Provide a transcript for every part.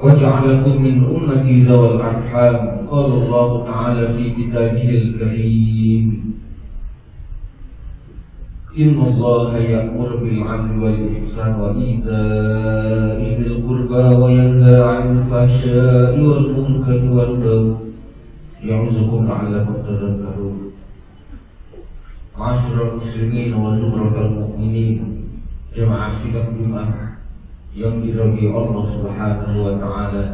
وجعلكم من أمتي ذوي الأرحام قال الله تعالى في كتابه الكريم Inna Allah ya'muru bil 'adli wal ihsani wa ita'i dzil qurba wa yanha 'anil fahsya'i wal munkari wal baghi ya'idzukum la'allakum tadhakkarun. Ma'asyiral muslimin wa zumratal mu'minin, jamaah sidang Jumat yang dirahmati Allah Subhanahu wa taala.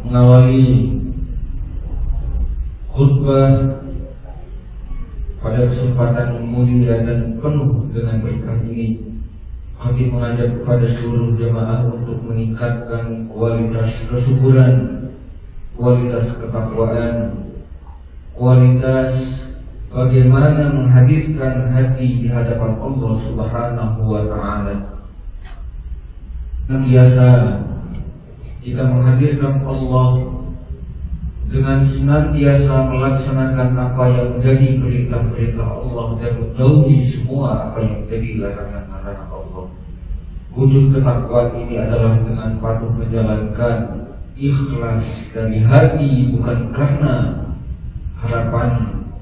Mengawali khutbah pada kesempatan mulia dan penuh dengan berkah ini, kami mengajak kepada seluruh jemaah untuk meningkatkan kualitas kesyukuran, kualitas ketakwaan, kualitas bagaimana menghadirkan hati di hadapan Allah Subhanahu wa taala. Biasa kita menghadirkan Allah dengan senantiasa melaksanakan apa yang menjadi perintah-perintah Allah dan menjauhi semua apa yang menjadi larangan-larangan Allah. Wujud ketakwaan ini adalah dengan patuh menjalankan ikhlas dari hati, bukan karena harapan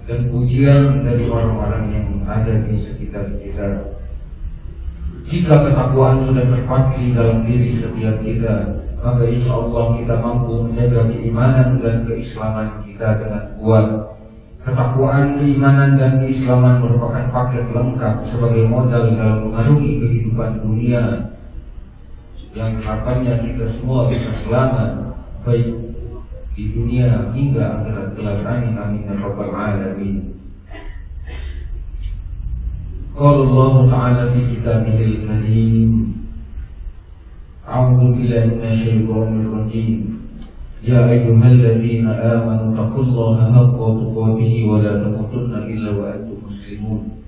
dan pujian dari orang-orang yang ada di sekitar kita. Jika ketakwaan sudah terpatri dalam diri setiap kita, maka insya Allah kita mampu menjaga keimanan dan keislaman kita dengan kuat. Ketakwaan, keimanan, dan keislaman merupakan paket lengkap sebagai modal dalam mengarungi kehidupan dunia yang harapannya kita semua bisa selamat, baik di dunia hingga akhirat kelak. Amin amin ya rabbal alamin. Qala Allah Ta'ala fi kitabihil karim, A'udzu billahi minasyaitonir rajim. Ya ayyuhalladzina amanu taqullaha haqqa tuqatih wa la tamutunna illa wa antum muslimun.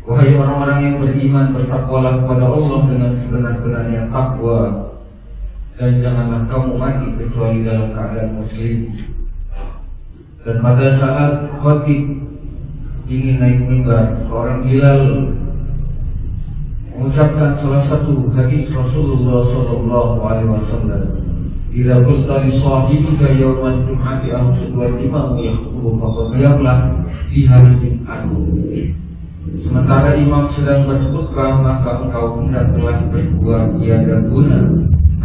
Wahai orang-orang yang beriman, bertakwalah kepada Allah dengan sebenar-benarnya takwa, dan janganlah kamu mati kecuali dalam keadaan muslim. Dan pada saat khatib ingin naik mimbar, seorang Bilal mengucapkan salah satu hadis Rasulullah sallallahu alaihi wasallam, "Idza qulta li sahibika yawmal jum'ati aw sudwal imam yakhutbu faqadiyamlah fi hari Jumat." Sementara imam sedang berkhutbah, maka engkau hendaklah berbuat tiada guna.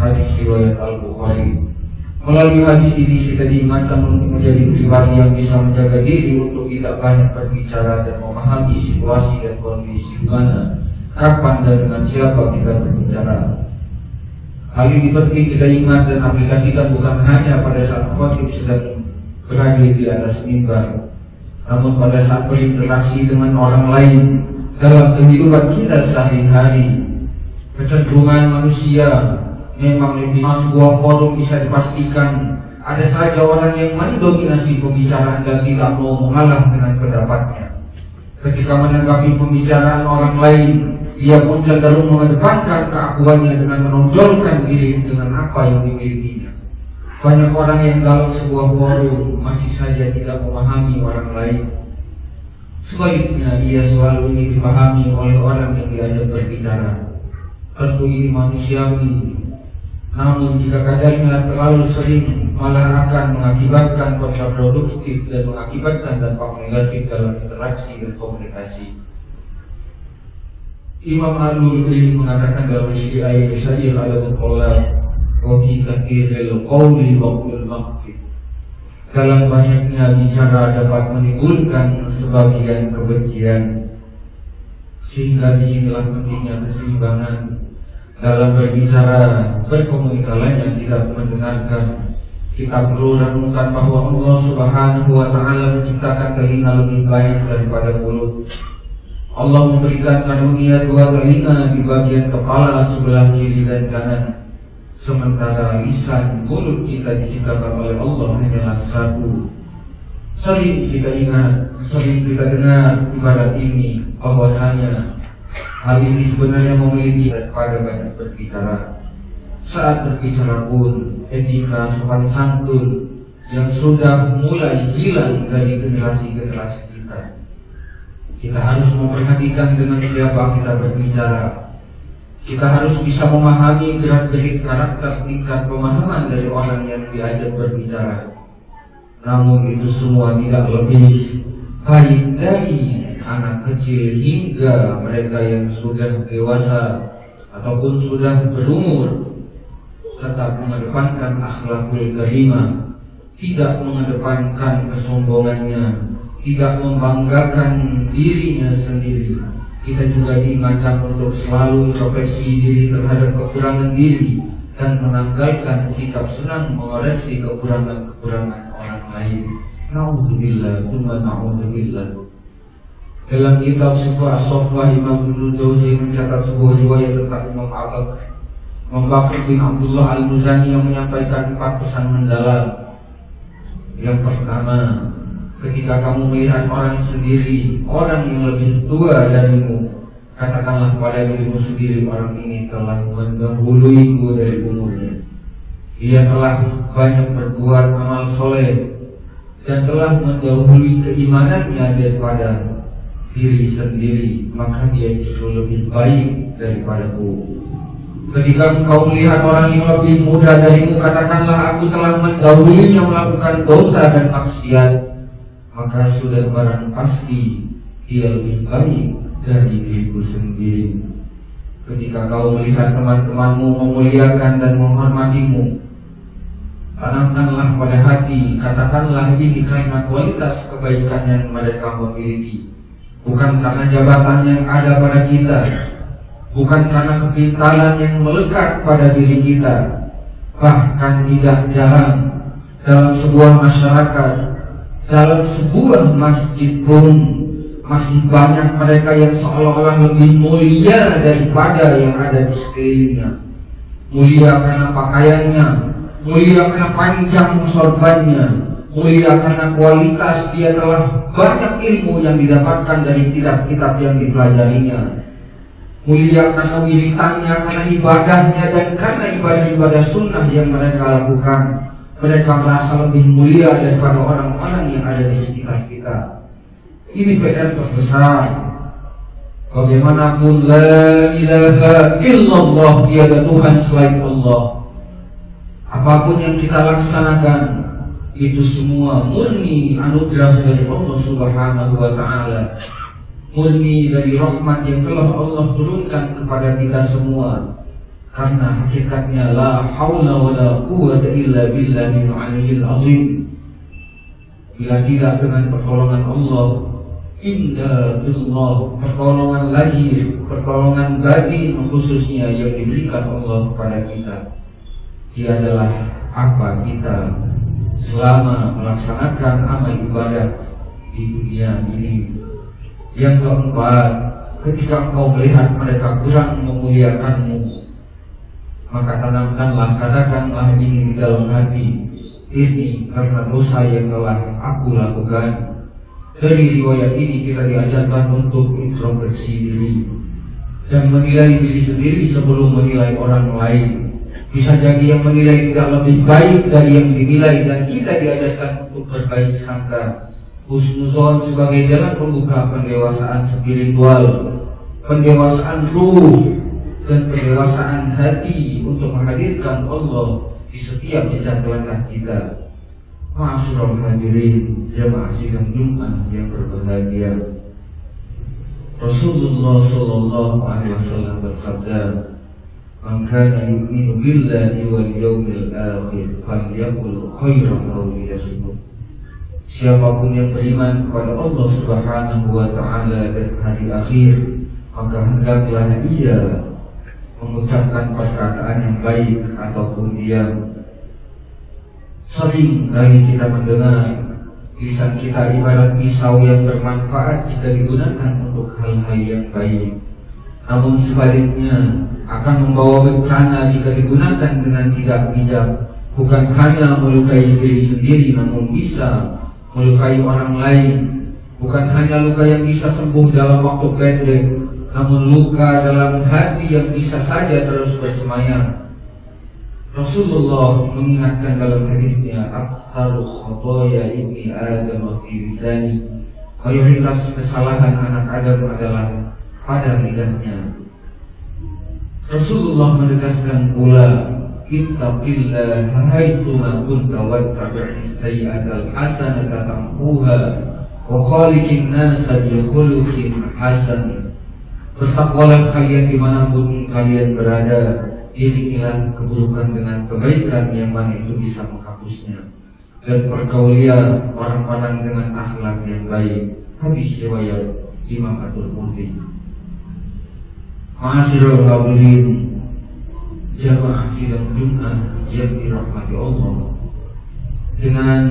Hadis riwayat Al-Bukhari. Melalui hadis ini kita diingatkan untuk menjadi pribadi yang bisa menjaga diri untuk tidak banyak berbicara dan memahami situasi dan kondisi di mana, kapan dan dengan siapa kita berbicara. Hal ini penting kita ingat dan aplikasikan bukan hanya pada saat khatib sedang berada di atas mimbar, namun pada saat berinteraksi dengan orang lain dalam kehidupan kita sehari-hari. Kecenderungan manusia memang lebih sebuah forum bisa dipastikan ada saja orang yang mendominasi pembicaraan dan tidak mau mengalah dengan pendapatnya. Ketika menanggapi pembicaraan orang lain, ia pun cenderung mengedepankan keakuannya dengan menonjolkan diri dengan apa yang dimilikinya. Banyak orang yang dalam sebuah forum masih saja tidak memahami orang lain. Sebaliknya, ia selalu ingin dipahami oleh orang yang diajak berbicara. Tentu ini manusiawi. Namun jika kadarnya terlalu sering, malah akan mengakibatkan kontraproduktif dan mengakibatkan dampak negatif dalam interaksi dan komunikasi. Imam Al-Bukhari mengatakan dalam ayat Syair al-Qur'an, "Wa fi katsiril qawli waqtul maqti." Dalam banyaknya bicara dapat menimbulkan sebagian kebencian, sehingga disinilah pentingnya keseimbangan dalam berbicara, berkomunikasi tidak mendengarkan. Kita perlu renungkan bahwa Allah Subhanahu wa taala menciptakan telinga lebih banyak daripada mulut. Allah memberikan karunia 2 telinga di bagian kepala sebelah kiri dan kanan. Sementara lisan, mulut kita diciptakan oleh Allah hanyalah 1. Sering kita ingat, sering kita dengar ibarat ini, bahwasanya hal ini sebenarnya memiliki pada banyak berbicara. Saat berbicara pun etika sopan santun yang sudah mulai hilang dari generasi-generasi kita. Kita harus memperhatikan dengan siapa kita berbicara. Kita harus bisa memahami gerak-gerik karakter, tingkat pemahaman dari orang yang diajak berbicara. Namun itu semua tidak lebih baik dari anak kecil hingga mereka yang sudah dewasa ataupun sudah berumur, tetap mengedepankan akhlakul karimah, tidak mengedepankan kesombongannya, tidak membanggakan dirinya sendiri. Kita juga diingatkan untuk selalu introspeksi diri terhadap kekurangan diri dan menanggalkan sikap senang mengoreksi kekurangan-kekurangan orang lain. Na'udzubillah, tsumma na'udzubillah. Dalam kitab Sifat As-Safwah, Imam Ibnu Jauzi mencatat sebuah riwayat tentang Imam Bakr bin Abdullah Al-Muzani yang menyampaikan 4 pesan mendalam. Yang pertama, ketika kamu melihat orang sendiri, orang yang lebih tua darimu, katakanlah pada dirimu sendiri, orang ini telah mendahuluiku dari umurnya. Ia telah banyak berbuat amal soleh dan telah mendahului keimanannya daripada diri sendiri, maka dia justru lebih baik daripadaku. Ketika engkau melihat orang yang lebih muda darimu, katakanlah aku telah mendahulunya melakukan dosa dan maksiat, maka sudah barang pasti dia lebih baik dari diriku sendiri. Ketika kau melihat teman-temanmu memuliakan dan menghormatimu, tanamkanlah pada hati, katakanlah ini karena kualitas kebaikan yang mereka memiliki, bukan karena jabatan yang ada pada kita, bukan karena kepintaran yang melekat pada diri kita. Bahkan tidak jarang dalam sebuah masyarakat, dalam sebuah masjid pun masih banyak mereka yang seolah-olah lebih mulia daripada yang ada di sekelilingnya. Mulia karena pakaiannya, mulia karena panjang sorbannya, mulia karena kualitas dia telah banyak ilmu yang didapatkan dari kitab-kitab yang dipelajarinya, mulia karena wiritannya, karena ibadahnya, dan karena ibadah-ibadah sunnah yang mereka lakukan. Mereka merasa lebih mulia daripada orang-orang yang ada di sekitar kita. Ini PR terbesar. Bagaimanapun la ilaha illallah, tiada Tuhan selain Allah. Apapun yang kita laksanakan, itu semua murni anugerah dari Allah Subhanahu wa Ta'ala, murni dari rahmat yang telah Allah turunkan kepada kita semua. Karena hakikatnya la haula wa la quwwata illa billahil aliyyil azim. Bila tidak dengan pertolongan Allah, inna billah, pertolongan lahir, pertolongan batin khususnya yang diberikan Allah kepada kita, dia adalah apa kita selama melaksanakan amal ibadah di dunia ini. Yang keempat, ketika engkau melihat mereka kurang memuliakanmu, maka tanamkanlah, katakanlah ini di dalam hati, ini karena dosa yang telah aku lakukan. Dari riwayat ini kita diajarkan untuk introspeksi diri dan menilai diri sendiri sebelum menilai orang lain. Bisa jadi yang menilai tidak lebih baik dari yang dinilai, dan kita diajarkan untuk berbaik sangka. Husnuzon sebagai jalan pembuka pendewasaan spiritual, pendewasaan ruh, dan pendewasaan hati untuk menghadirkan Allah di setiap jejak langkah kita. Ma'asyiral hadirin, jamaah sidang Jumat yang berbahagia. Rasulullah sallallahu alaihi wasallam bersabda, "Man kana yu'minu billahi wal yawmil akhir falyaqul khairan aw liyasmut." Siapapun yang beriman kepada Allah Subhanahu wa Ta'ala dan hari akhir, maka hendaklah ia mengucapkan perkataan yang baik ataupun diam. Sering kali kita mendengar lisan kita ibarat pisau yang bermanfaat jika digunakan untuk hal-hal yang baik, namun sebaliknya akan membawa bencana jika digunakan dengan tidak bijak. Bukan hanya melukai diri sendiri, namun bisa melukai orang lain. Bukan hanya luka yang bisa sembuh dalam waktu pendek, namun luka dalam hati yang bisa saja terus bersemayam. Rasulullah mengingatkan dalam hadisnya, "Aktsaru khotoya ibni Adam fi lisani." Mayoritas kesalahan anak Adam adalah pada lidahnya. Rasulullah menegaskan pula, "Ittaqillah haitsu ma kunta wattabi'is sayyi'atal hasanata tamhuha wa khaliqin nasa bi khuluqin hasan. Bertakwalah kalian dimanapun kalian berada, iringilah keburukan dengan kebaikan yang mana itu bisa menghapusnya, dan pergaulian orang-orang dengan akhlak yang baik. Hadis riwayat Imam At-Tirmidzi. Ma'asyiral hadirin jamaah sidang Jumat yang dirahmati Allah, dengan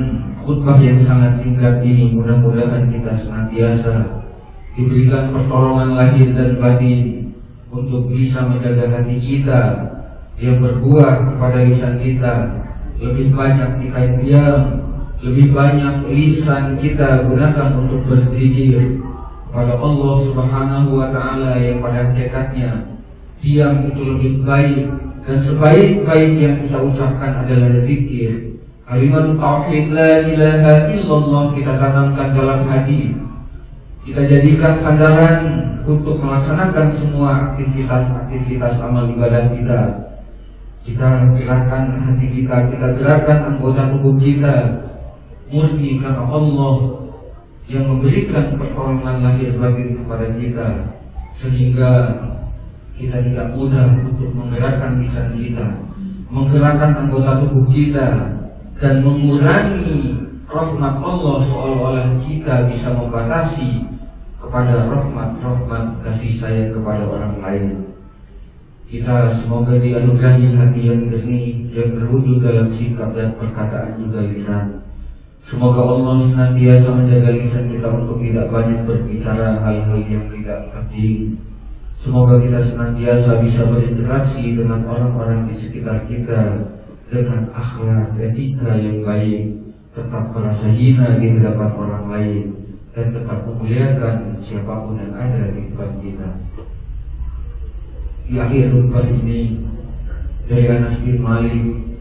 khutbah yang sangat singkat ini mudah-mudahan kita senantiasa diberikan pertolongan lahir dan batin untuk bisa menjaga hati kita yang berbuat kepada lisan kita. Lebih banyak kita diam, lebih banyak lisan kita gunakan untuk berzikir kepada Allah Subhanahu wa Ta'ala yang pada hakikatnya diam itu lebih baik, dan sebaik-baik yang kita ucapkan adalah zikir. Kalimat tauhid la ilaha illallah kita tanamkan dalam hati, kita jadikan sandaran untuk melaksanakan semua aktivitas amal ibadah kita. Kita gerakan hati kita gerakan anggota tubuh kita murni karena Allah yang memberikan pertolongan lahir batin kepada kita, sehingga kita tidak mudah untuk menggerakkan lisan kita, menggerakkan anggota tubuh kita, dan mengurangi rahmat Allah seolah-olah kita bisa membatasi kepada rahmat kasih sayang kepada orang lain. Kita semoga dianugerahi hati yang jernih, yang berwujud dalam sikap dan perkataan juga lisan. Semoga Allah senantiasa menjaga lisan kita untuk tidak banyak berbicara hal-hal yang tidak penting. Semoga kita senantiasa bisa berinteraksi dengan orang-orang di sekitar kita dengan akhlak etika yang baik, tetap merasa hina di hadapan orang lain, dan tetap memuliakan siapapun yang ada di depan kita. Di akhir khutbah ini dari Anas bin Malik,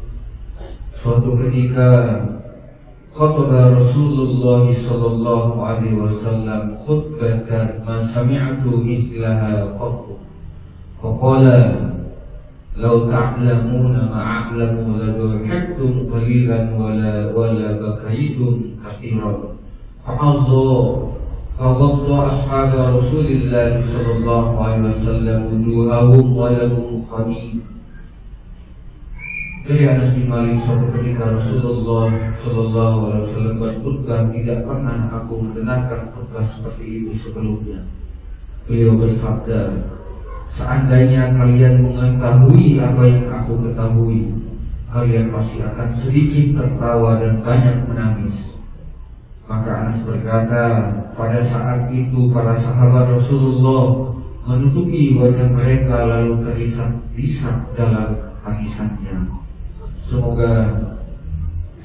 suatu ketika khutbah Rasulullah sallallahu alaihi wasallam khutbatan ma sami'tu mithlaha qattu. Faqala law ta'lamuna ma a'lamu la dhahaktum qalilan wala bakaytum katsiran. فغض أصحاب رسول الله صلى الله عليه وسلم وجوههم ولهم خميل. Dari Anas bin Malik, suatu ketika Rasulullah Sallallahu Alaihi Wasallam berkhutbah, tidak pernah aku mendengarkan khutbah seperti itu sebelumnya. Beliau bersabda, seandainya kalian mengetahui apa yang aku ketahui, kalian pasti akan sedikit tertawa dan banyak menangis. Maka Anas berkata, pada saat itu para sahabat Rasulullah menutupi wajah mereka lalu terisak-isak dalam tangisannya. Semoga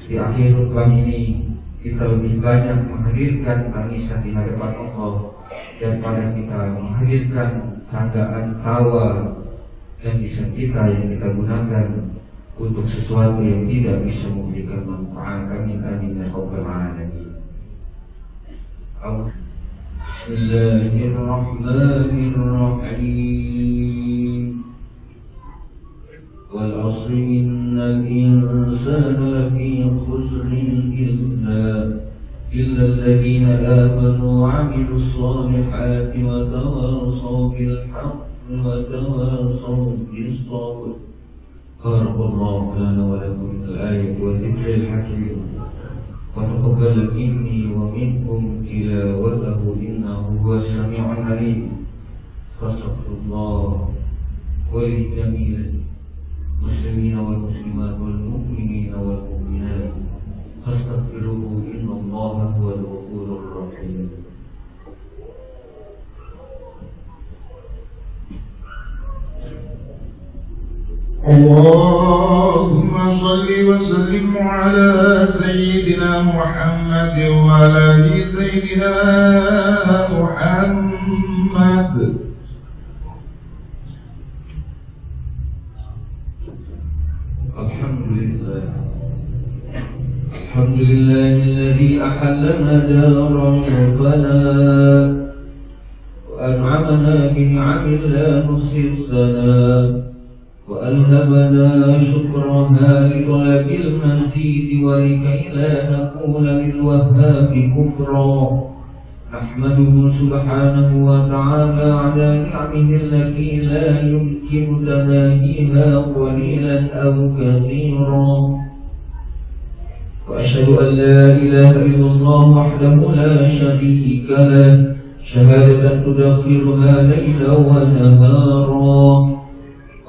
di akhir khutbah ini kita lebih banyak menghadirkan tangisan di hadapan Allah daripada kita menghadirkan candaan tawa dan lisan kita yang kita gunakan untuk sesuatu yang tidak bisa memberikan manfaat. Amin amin ya rabbal alamin. Bismillahirrahmanirrahim. Wal 'asri innal insana lafi khusrin illa alladhina amanu wa 'amilus solihati wa tawassaw bil haqqi wa tawassaw bis sabr. Barakallahu lana wa lakum bil ayati wa dhikril hakim. وتقبل مني ومنكم تلاوته إنه هو السميع العليم. فاستغفر الله ولجميع المسلمين والمسلمات والمؤمنين والمؤمنات فاستغفروه إن الله هو الغفور الرحيم. اللهم صل وسلم على سيدنا محمد وعلى آل سيدنا محمد. الحمد لله الذي أحلنا دار البلاء وأنعمنا بنعم لا نحصي الثناء وألهمنا شكرها لطلب المزيد ولكي لا نقول للوهاب كفرا نحمده سبحانه وتعالى على نعمه التي لا يمكن تناهيها قليلا أو كثيرا، وأشهد أن لا إله إلا الله وحده لا شريك له شهادة تدخرها ليلا ونهارا،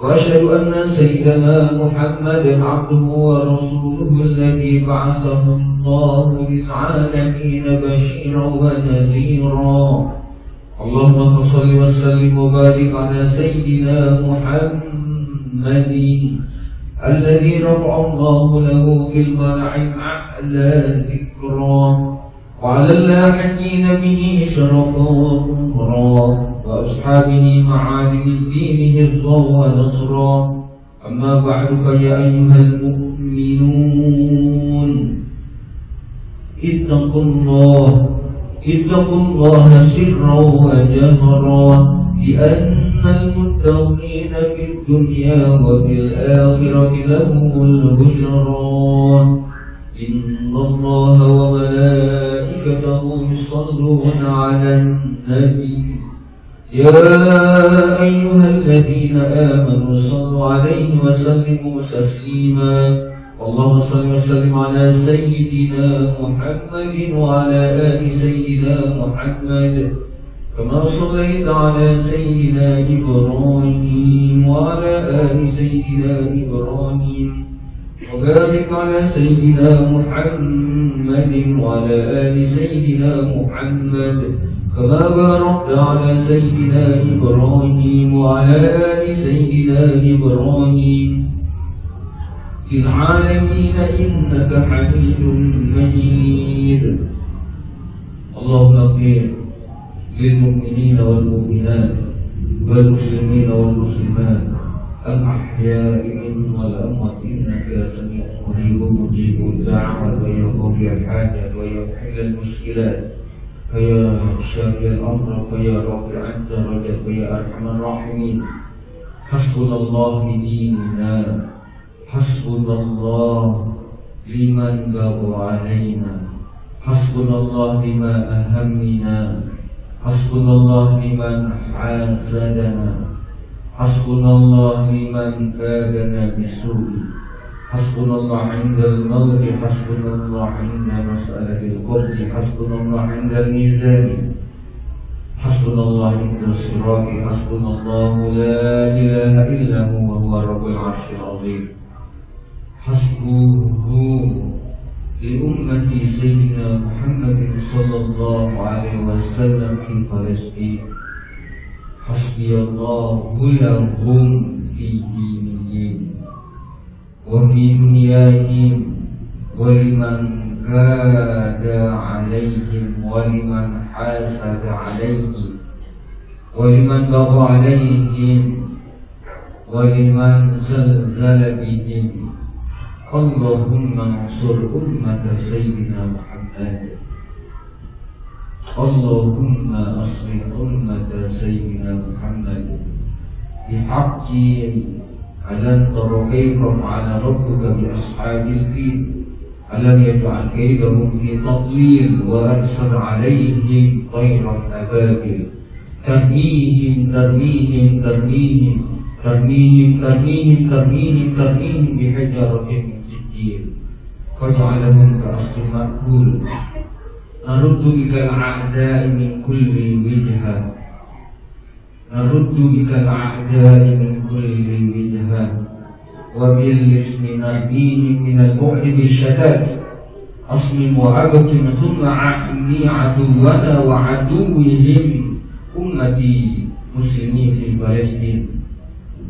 وأشهد أن سيدنا محمدا عبده ورسوله الذي بعثه الله للعالمين بشيرا ونذيرا. اللهم صل وسلم وبارك على سيدنا محمد الذي رفع الله له في الملأ الأعلى ذكرا، وعلى اللاحقين به شرفا وكفرا، وأصحابه معالم الدين حفظا ونصرا. أما بعد فيا أيها المؤمنون اتقوا الله سرا وجهرا، لأن المتقين في الدنيا وفي الآخرة لهم البشرى. إن الله وملائكته يصلون على النبي يا أيها الذين آمنوا صلوا عليه وسلموا تسليما. اللهم صل وسلم على سيدنا محمد وعلى آل سيدنا محمد كما صليت على سيدنا إبراهيم وعلى آل سيدنا إبراهيم، وبارك على سيدنا محمد وعلى آل سيدنا محمد كما باركت على سيدنا إبراهيم وعلى آل سيدنا إبراهيم في العالمين إنك حميد مجيد. اللهم اغفر للمؤمنين والمؤمنات والمسلمين والمسلمات الأحياء منهم والأموات إنك سميع قريب مجيب الدعوة ويقضي الحاجات ويحل المشكلات فيا شافي الأمر فيا رافع الدرجة فيا أرحم الراحمين. حسبنا الله بديننا، حسبنا الله لمن بغى علينا، حسبنا الله بما أهمنا، حسبنا الله لمن حاسدنا، حسبنا الله لمن كادنا بسوء، حسبنا الله عند الموت، حسبنا الله عند مسألة القبض، حسبنا الله عند الميزان، حسبنا الله عند الصراط، حسبنا الله لا إله إلا هو رب العرش العظيم. حسبه لأمة سيدنا محمد صلى الله عليه وسلم في فلسطين، حسبي الله لهم في دينهم وفي دنياهم ولمن كاد عليهم ولمن حاسد عليهم ولمن بغى عليهم ولمن زلزل بهم. اللهم انصر أمة سيدنا محمد، اللهم أصلح أمة سيدنا محمد بحق ألم تر كيف فعل ربك بأصحاب الفيل ألم يجعل كيدهم في تضليل وأرسل عليهم طيرا أبابيل ترميهم ترميهم ترميهم ترميهم ترميهم ترميهم ترميهم بحجارة من سجيل فجعلهم كأصل مأكول. نرد إلى الأعداء من كل وجهة، نرد إلى الأعداء من كل وجهة، وبالاسم نرميهم من البعد بالشتات. أصم وأبك ثم عقلي عدونا وعدوهم أمتي مسلمين في فلسطين،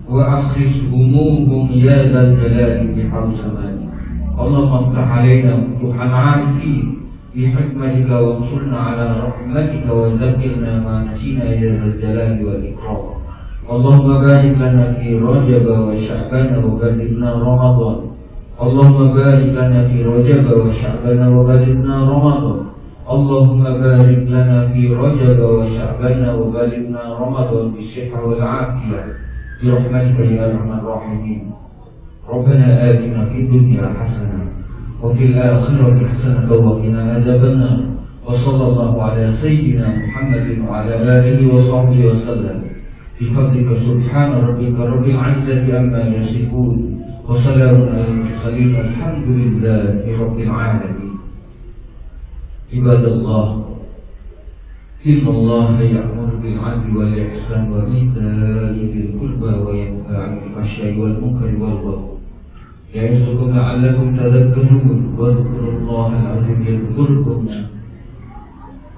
وأخرج همومهم يا ذا الجلال بحوسمان. اللهم افتح علينا فتوحا عارفين بحكمتك وانصرنا على رحمتك وذكرنا ما نسينا يا ذا الجلال والإكرام. اللهم بارك لنا في رجب وشعبان وبلغنا رمضان. اللهم بارك لنا في رجب وشعبان وبلغنا رمضان. اللهم بارك لنا في رجب وشعبان وبلغنا رمضان بالصحة والعافية برحمتك يا أرحم الراحمين. ربنا آتنا في الدنيا حسنة وفي الآخرة حسنة وقنا عذاب النار. وصلى الله على سيدنا محمد وعلى آله وصحبه وسلم. بفضلك سبحان ربك رب العزة عما يصفون وسلام على المرسلين الحمد لله رب العالمين. عباد الله، إن الله يأمر بالعدل والإحسان وإيتاء ذي القربى وينهى عن الفحشاء والمنكر والبغي يعظكم لعلكم تذكرون. واذكروا الله العظيم يذكركم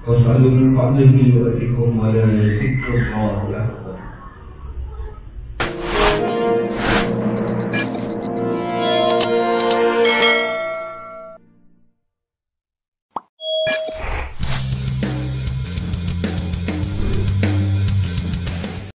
واسألوا من فضله يؤتكم ولا يزد الله أكبر.